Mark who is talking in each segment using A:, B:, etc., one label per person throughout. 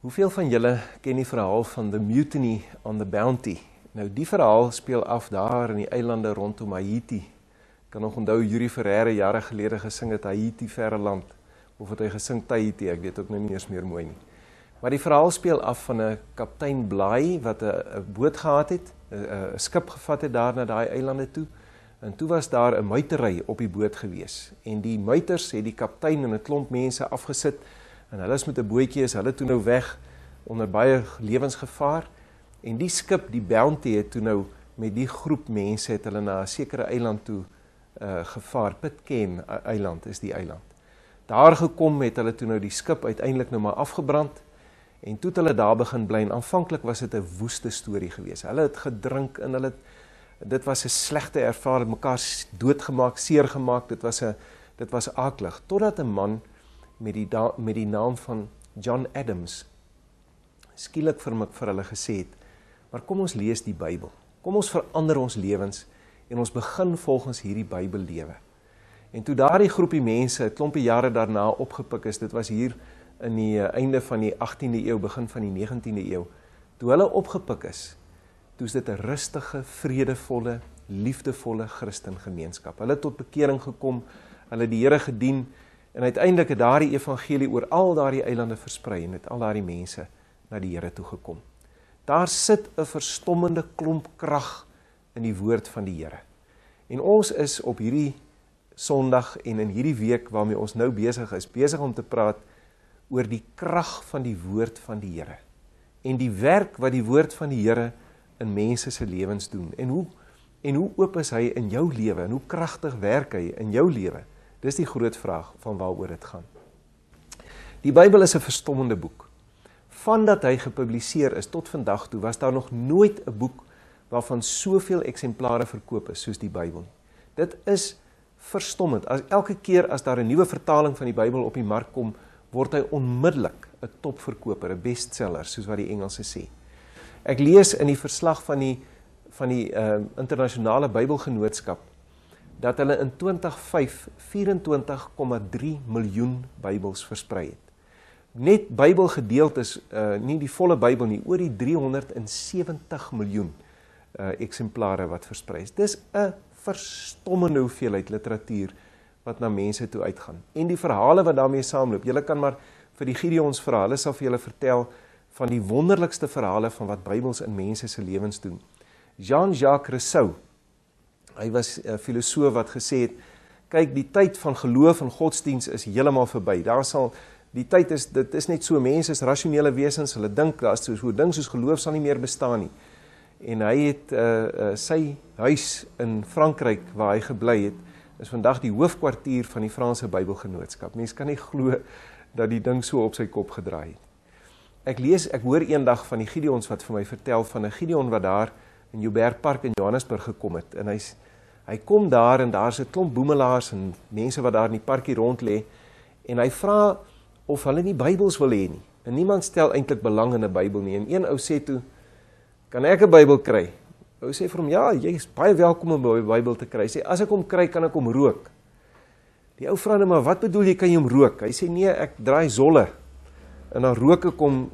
A: Hoeveel van julle ken die verhaal van The Mutiny on the Bounty? Nou, die verhaal speel af daar in die eilande rondom Haiti. Ek kan nog onthou, Yuri Ferreira jare gelede gesing het Haiti, verre land. Of het hy gesing Tahiti, ek weet ook nou nie eens meer mooi nie. Maar die verhaal speel af van 'n kaptein Bligh wat 'n boot gehad het, 'n skip gevat het daar na daai eilande toe. En toe was daar 'n muitery op die boot gewees. En die muiters het die kaptein en 'n klomp mense afgesit. En hulle is met 'n bootjie, is hulle toe nou weg onder baie lewensgevaar. En die skip, die Bounty, het toe nou met die groep mense het hulle na 'n sekere eiland toe gevaar. Pitcairn eiland is die eiland. Daar gekom het hulle toe nou die skip uiteindelik nou maar afgebrand. En toe het hulle daar begin bly. En aanvanklik was dit 'n woeste storie gewees. Hulle het gedrink en dit was 'n slegte ervaring, mekaar doodgemaak, seer gemaak. Dit was akelig. Totdat 'n man met die naam van John Adams skielik vir hulle gesê het, maar kom ons lees die Bybel. Kom ons verander ons lewens en ons begin volgens hierdie Bybel lewe. En toe daardie groepie mense 'n klompie jare daarna opgepik is, dit was hier in die einde van die 18de eeu, begin van die 19de eeu, toe hulle opgepik is, toe is dit 'n rustige, vredevolle, liefdevolle Christengemeenskap. Hulle het tot bekering gekom, hulle het die Here gedien, en uiteindelik het daardie evangelie oor al daardie eilande versprei en het al daardie mense na die Here toe gekom. Daar sit 'n verstommende klomp krag in die woord van die Here. En ons is op hierdie Sondag en in hierdie week waarmee ons nou besig is, besig om te praat oor die krag van die woord van die Here. En die werk wat die woord van die Here in mense se lewens doen. En hoe oop is hy in jou lewe en hoe kragtig werk hy in jou lewe? Dis die groot vraag van waaroor dit gaan. Die Bybel is 'n verstommende boek. Vandat hy gepubliseer is tot vandag toe, was daar nog nooit 'n boek waarvan soveel eksemplare verkoop is soos die Bybel. Dit is verstommend. Elke keer as daar 'n nuwe vertaling van die Bybel op die mark kom, word hy onmiddellik 'n topverkoper, 'n bestseller, soos wat die Engelse sê. Ek lees in die verslag van die internasionale Bybelgenootskap dat hulle in 2005 24,3 miljoen Bybels versprei het. Net Bybelgedeeltes, nie die volle Bybel nie, oor die 370 miljoen eksemplare wat versprei is. Dis 'n verstommende hoeveelheid literatuur wat na mense toe uitgaan. En die verhale wat daarmee saamloop, julle kan maar vir die Gideons vra, hulle sal vir julle vertel van die wonderlikste verhale van wat Bybels in mense se lewens doen. Jean-Jacques Rousseau, hy was 'n filosoof wat gesê het, kyk, die tyd van geloof en godsdiens is heeltemal verby. Dit is net so, mense is rasionele wesens, hulle dink, as so 'n ding soos geloof sal nie meer bestaan nie. En hy het sy huis in Frankryk, waar hy gebly het, is vandag die hoofkwartier van die Franse Bybelgenootskap. Mens kan nie glo dat die ding so op sy kop gedraai het. Ek hoor eendag van die Gideons wat vir my vertel van 'n Gideon wat daar in Joubert Park in Johannesburg gekom het. En hy kom daar en daar's 'n klomp boemelaars en mense wat daar in die parkie rond lê. En hy vra of hulle nie Bybels wil hê nie. En niemand stel eintlik belang in 'n Bybel nie. En een ou sê toe, kan ek 'n Bybel kry? Ou sê vir hom, ja, jy is baie welkom om 'n Bybel te kry. Hy sê, as ek hom kry, kan ek hom rook. Die ou vra nou, maar wat bedoel jy, kan jy hom rook? Hy sê, nee, ek draai zolle. En dan rook ek hom,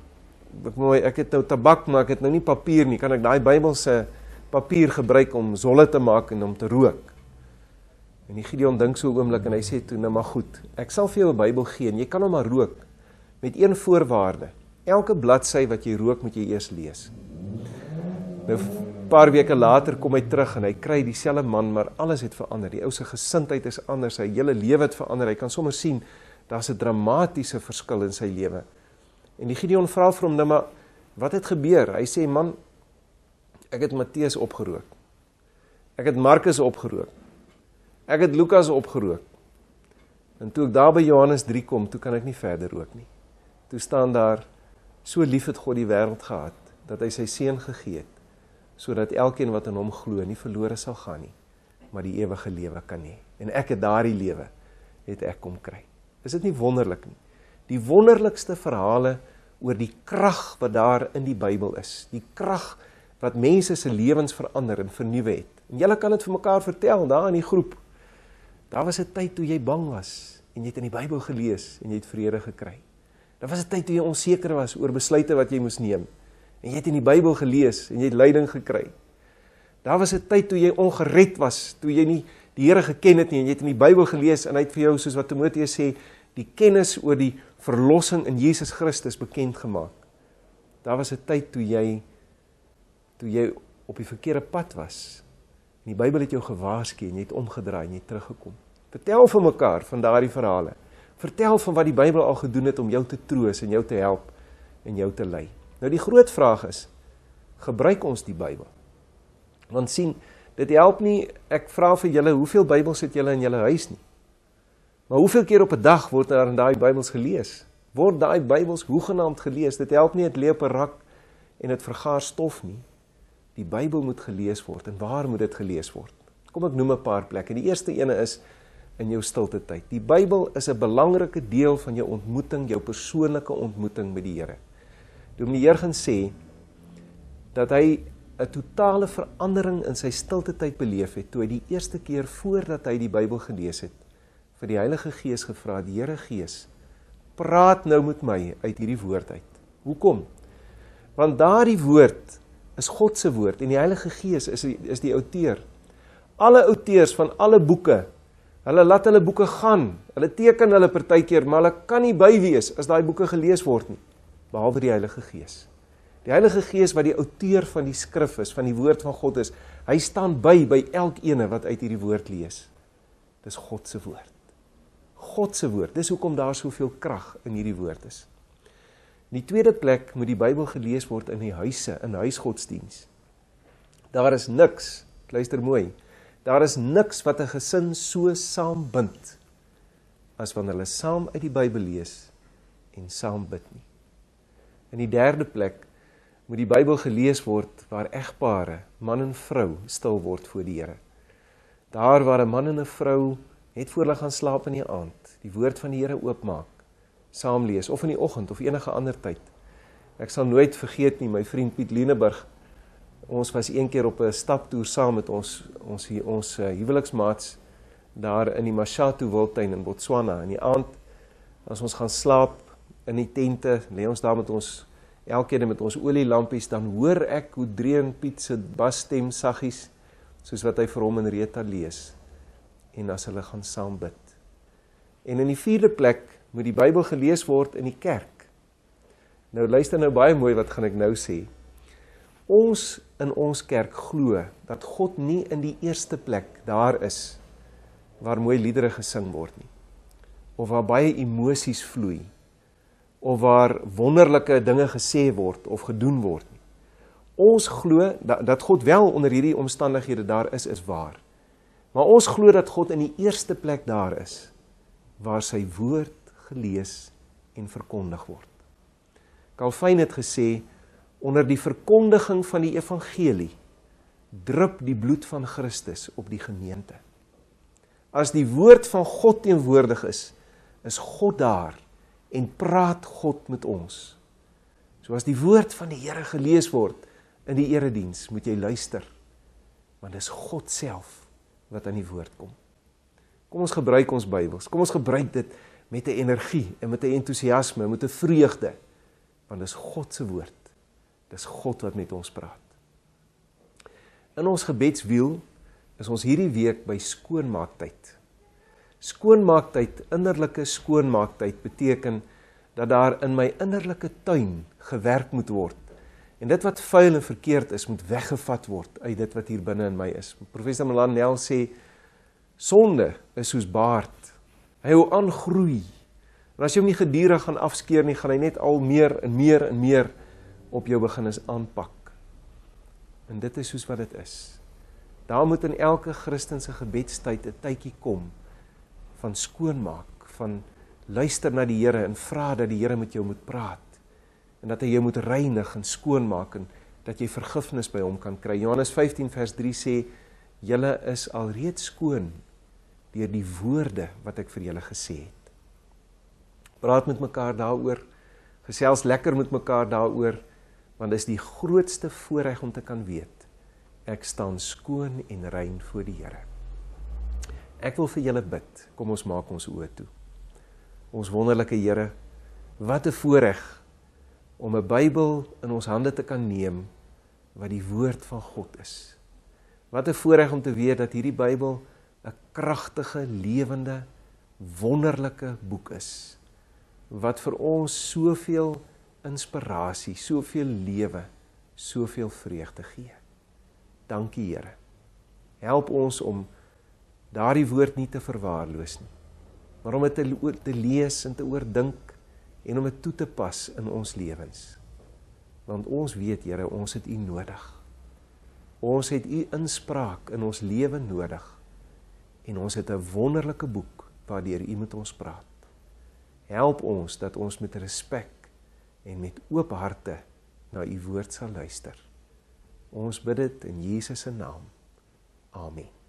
A: ek het nou tabak, maar ek het nou nie papier nie. Kan ek daai Bybelse papier gebruik om zolle te maak en om te rook? En die Gideon dink so 'n oomblik en hy sê toe, nou maar goed, ek sal vir jou 'n Bybel gee en jy kan hom maar rook, met een voorwaarde. Elke bladsy wat jy rook, moet jy eers lees. Nou, 'n paar weke later kom hy terug en hy kry dieselfde man, maar alles het verander. Die ou se gesindheid is anders, sy hele lewe het verander. Hy kan sommer sien, daar's 'n dramatiese verskil in sy lewe. En die Gideon vra vir hom, nou maar, wat het gebeur? Hy sê, man, ek het Matteus opgerook. Ek het Markus opgerook. Ek het Lukas opgerook. En toe ek daar by Johannes 3 kom, toe kan ek nie verder rook nie. Toe staan daar, so lief het God die wêreld gehad, dat hy sy seun gegee het, sodat elkeen wat in hom glo nie verlore sal gaan nie, maar die ewige lewe kan hê. En ek het daardie lewe, het ek kom kry. Is dit nie wonderlik nie? Die wonderlikste verhale oor die krag wat daar in die Bybel is, die krag wat mense se lewens verander en vernuwe het. En julle kan dit vir mekaar vertel, daar in die groep. Daar was 'n tyd toe jy bang was, en jy het in die Bybel gelees, en jy het vrede gekry. Daar was 'n tyd toe jy onseker was oor besluite wat jy moes neem. En jy het in die Bybel gelees en jy het leiding gekry. Daar was 'n tyd toe jy ongered was, toe jy nie die Here geken het nie en jy het in die Bybel gelees en hy het vir jou, soos wat Timoteus sê, die kennis oor die verlossing in Jesus Christus bekend gemaak. Daar was 'n tyd toe jy op die verkeerde pad was. En die Bybel het jou gewaarsku en jy het omgedraai en jy het teruggekom. Vertel vir mekaar van daardie verhale. Vertel van wat die Bybel al gedoen het om jou te troos en jou te help en jou te lei. Nou die groot vraag is, gebruik ons die Bybel? Want sien, dit help nie, ek vra vir julle, hoeveel Bybels het julle in julle huis nie? Maar hoeveel keer op 'n dag word daar in daai Bybels gelees? Word daai Bybels hoegenaamd gelees? Dit help nie, het lê op 'n rak en dit vergaar stof nie. Die Bybel moet gelees word. En waar moet dit gelees word? Kom ek noem 'n paar plekke. Die eerste ene is in jou stilte tyd. Die Bybel is 'n belangrike deel van jou ontmoeting, jou persoonlike ontmoeting met die Here. Dominee Jurgens sê dat hy 'n totale verandering in sy stilte tyd beleef het, toe hy die eerste keer voordat hy die Bybel gelees het, vir die Heilige Gees gevra, die Here Gees, praat nou met my uit hierdie woord uit. Hoekom? Want daardie woord is God se woord en die Heilige Gees is die outeur. Alle auteurs van alle boeke, hulle laat hulle boeke gaan, hulle teken hulle partykeer, maar hulle kan nie by wees as daai boeke gelees word nie, behalwe die Heilige Gees. Die Heilige Gees wat die outeur van die skrif is, van die woord van God is, hy staan by elkene wat uit hierdie woord lees. Dis God se woord. God se woord, dis hoekom daar soveel krag in hierdie woord is. In die tweede plek moet die Bybel gelees word in die huise, in huisgodsdiens. Daar is niks, luister mooi, daar is niks wat 'n gesin so saambind, as wanneer hulle saam uit die Bybel lees en saam bid nie. In die derde plek moet die Bybel gelees word waar egpare, man en vrou, stil word voor die Here. Daar waar 'n man en 'n vrou net voor hulle gaan slaap in die aand, die woord van die Here oopmaak, saam lees, of in die oggend, of enige ander tyd. Ek sal nooit vergeet nie, my vriend Piet Lieneburg, ons was een keer op 'n staptoer saam met ons huweliksmaats, daar in die Mashatu Wildtuin in Botswana. In die aand, as ons gaan slaap in die tente, lê ons daar met ons, elkeen met ons olielampies, dan hoor ek hoe dreun Piet se basstem saggies, soos wat hy vir hom en Rita lees, en as hulle gaan saam bid. En in die vierde plek moet die Bybel gelees word in die kerk. Nou luister nou baie mooi wat gaan ek nou sê. Ons in ons kerk glo dat God nie in die eerste plek daar is waar mooi liedere gesing word nie, of waar baie emosies vloei, of waar wonderlike dinge gesê word of gedoen word nie. Ons glo dat God wel onder hierdie omstandighede daar is waar. Maar ons glo dat God in die eerste plek daar is, waar sy woord gelees en verkondig word. Calvin het gesê, onder die verkondiging van die evangelie, drup die bloed van Christus op die gemeente. As die woord van God teenwoordig is God daar en praat God met ons. So as die woord van die Here gelees word in die erediens, moet jy luister, want dis God self wat aan die woord kom. Kom ons gebruik ons Bybels, kom ons gebruik dit met 'n energie en met 'n entoesiasme, met 'n vreugde, want dis God se woord, dis God wat met ons praat. In ons gebedswiel is ons hierdie week by skoonmaaktyd. Skoonmaaktyd, innerlike skoonmaaktyd, beteken dat daar in my innerlike tuin gewerk moet word. En dit wat vuil en verkeerd is, moet weggevat word uit dit wat hier binne in my is. Professor Melanel sê, sonde is soos baard. Hy hou aan groei. En as jy hom nie gedurig gaan afskeer nie, gaan hy net al meer en meer en meer op jou begin aanpak. En dit is soos wat dit is. Daar moet in elke Christense gebedstyd 'n tydjie kom van skoonmaak, van luister na die Here en vra dat die Here met jou moet praat. En dat hy jou moet reinig en skoonmaak en dat jy vergifnis by hom kan kry. Johannes 15 vers 3 sê, julle is alreeds skoon deur die woorde wat ek vir julle gesê het. Praat met mekaar daaroor, gesels lekker met mekaar daaroor, want dit is die grootste voorreg om te kan weet, ek staan skoon en rein voor die Here. Ek wil vir julle bid, kom ons maak ons oë toe. Ons wonderlike Here, Wat 'n voorreg om 'n Bybel in ons hande te kan neem, wat die woord van God is. Wat 'n voorreg om te weet dat hierdie Bybel 'n kragtige, lewende, wonderlike boek is, wat vir ons soveel inspirasie, soveel lewe, soveel vreugde gee. Dankie Here. Help ons om daardie woord nie te verwaarloos nie, maar om dit te lees en te oordink en om dit toe te pas in ons lewens. Want ons weet, Here, ons het U nodig. Ons het U inspraak in ons lewe nodig en ons het 'n wonderlike boek waardeur U met ons praat. Help ons dat ons met respek en met oop harte na U woord sal luister. Ons bid dit in Jesus se naam. Amen.